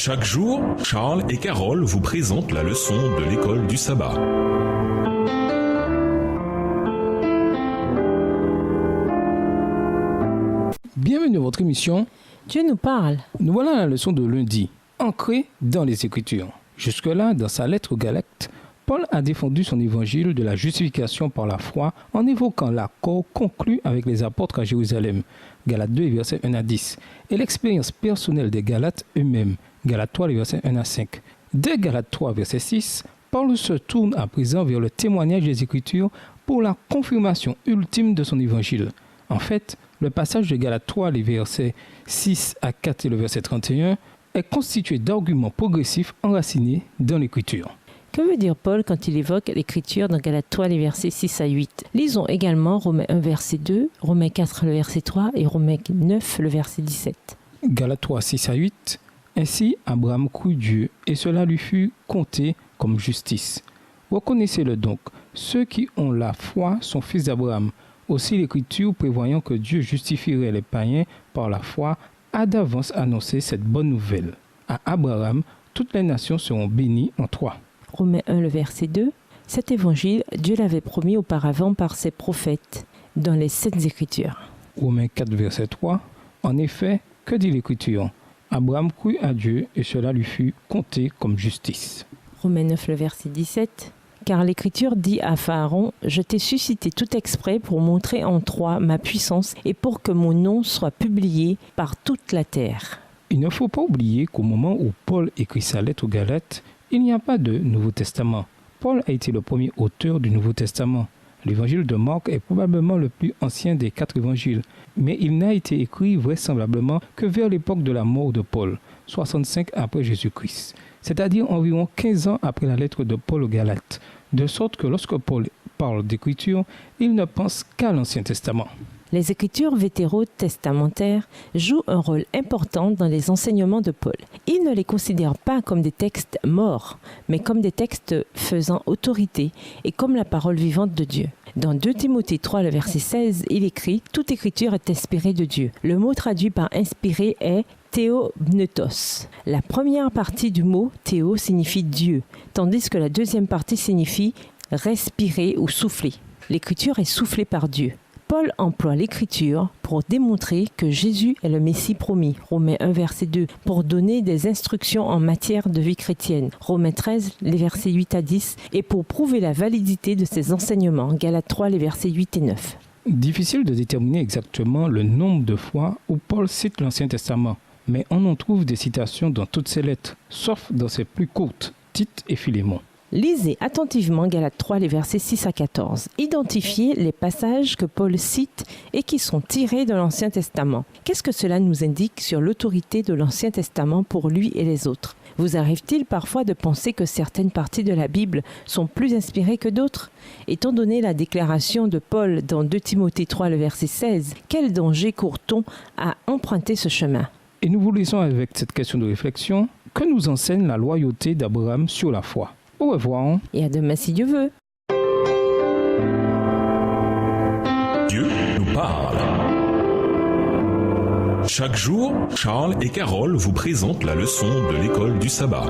Chaque jour, Charles et Carole vous présentent la leçon de l'école du sabbat. Bienvenue à votre émission. Dieu nous parle. Nous voilà à la leçon de lundi, ancrée dans les Écritures. Jusque-là, dans sa lettre aux Galates, Paul a défendu son évangile de la justification par la foi en évoquant l'accord conclu avec les apôtres à Jérusalem, Galates 2, versets 1 à 10, et l'expérience personnelle des Galates eux-mêmes, Galates 3, versets 1 à 5. Dès Galates 3, verset 6, Paul se tourne à présent vers le témoignage des Écritures pour la confirmation ultime de son évangile. En fait, le passage de Galates 3, les versets 6 à 4 et le verset 31, est constitué d'arguments progressifs enracinés dans l'Écriture. Que veut dire Paul quand il évoque l'Écriture dans Galates 3, les versets 6 à 8 ? Lisons également Romains 1, verset 2, Romains 4, le verset 3 et Romains 9, le verset 17. Galates 3, 6 à 8. Ainsi, Abraham crut Dieu, et cela lui fut compté comme justice. Reconnaissez-le donc, ceux qui ont la foi sont fils d'Abraham. Aussi l'Écriture, prévoyant que Dieu justifierait les païens par la foi, a d'avance annoncé cette bonne nouvelle. À Abraham, toutes les nations seront bénies en toi. Romains 1, le verset 2. Cet évangile, Dieu l'avait promis auparavant par ses prophètes, dans les Saintes Écritures. Romains 4, verset 3. En effet, que dit l'Écriture ? Abraham crut à Dieu et cela lui fut compté comme justice. Romains 9, le verset 17. Car l'Écriture dit à Pharaon, « Je t'ai suscité tout exprès pour montrer en toi ma puissance et pour que mon nom soit publié par toute la terre. » Il ne faut pas oublier qu'au moment où Paul écrit sa lettre aux Galates, il n'y a pas de Nouveau Testament. Paul a été le premier auteur du Nouveau Testament. L'évangile de Marc est probablement le plus ancien des 4 évangiles, mais il n'a été écrit vraisemblablement que vers l'époque de la mort de Paul, 65 après Jésus-Christ, c'est-à-dire environ 15 ans après la lettre de Paul aux Galates, de sorte que lorsque Paul parle d'écriture, il ne pense qu'à l'Ancien Testament. Les Écritures vétérotestamentaires jouent un rôle important dans les enseignements de Paul. Il ne les considère pas comme des textes morts, mais comme des textes faisant autorité et comme la parole vivante de Dieu. Dans 2 Timothée 3, le verset 16, il écrit « Toute écriture est inspirée de Dieu ». Le mot traduit par « inspiré » est « théopneustos ». La première partie du mot « théo » signifie « Dieu », tandis que la deuxième partie signifie « respirer » ou « souffler ». L'écriture est soufflée par Dieu. Paul emploie l'écriture pour démontrer que Jésus est le Messie promis, Romains 1, verset 2, pour donner des instructions en matière de vie chrétienne, Romains 13, les versets 8 à 10, et pour prouver la validité de ses enseignements, Galates 3, les versets 8 et 9. Difficile de déterminer exactement le nombre de fois où Paul cite l'Ancien Testament, mais on en trouve des citations dans toutes ses lettres, sauf dans ses plus courtes, Tite et Philémon. Lisez attentivement Galates 3, les versets 6 à 14. Identifiez les passages que Paul cite et qui sont tirés de l'Ancien Testament. Qu'est-ce que cela nous indique sur l'autorité de l'Ancien Testament pour lui et les autres ? Vous arrive-t-il parfois de penser que certaines parties de la Bible sont plus inspirées que d'autres ? Étant donné la déclaration de Paul dans 2 Timothée 3, le verset 16, quel danger court-on à emprunter ce chemin ? Et nous vous laissons avec cette question de réflexion. Que nous enseigne la loyauté d'Abraham sur la foi ? Au revoir. Et à demain si Dieu veut. Dieu nous parle. Chaque jour, Charles et Carole vous présentent la leçon de l'école du sabbat.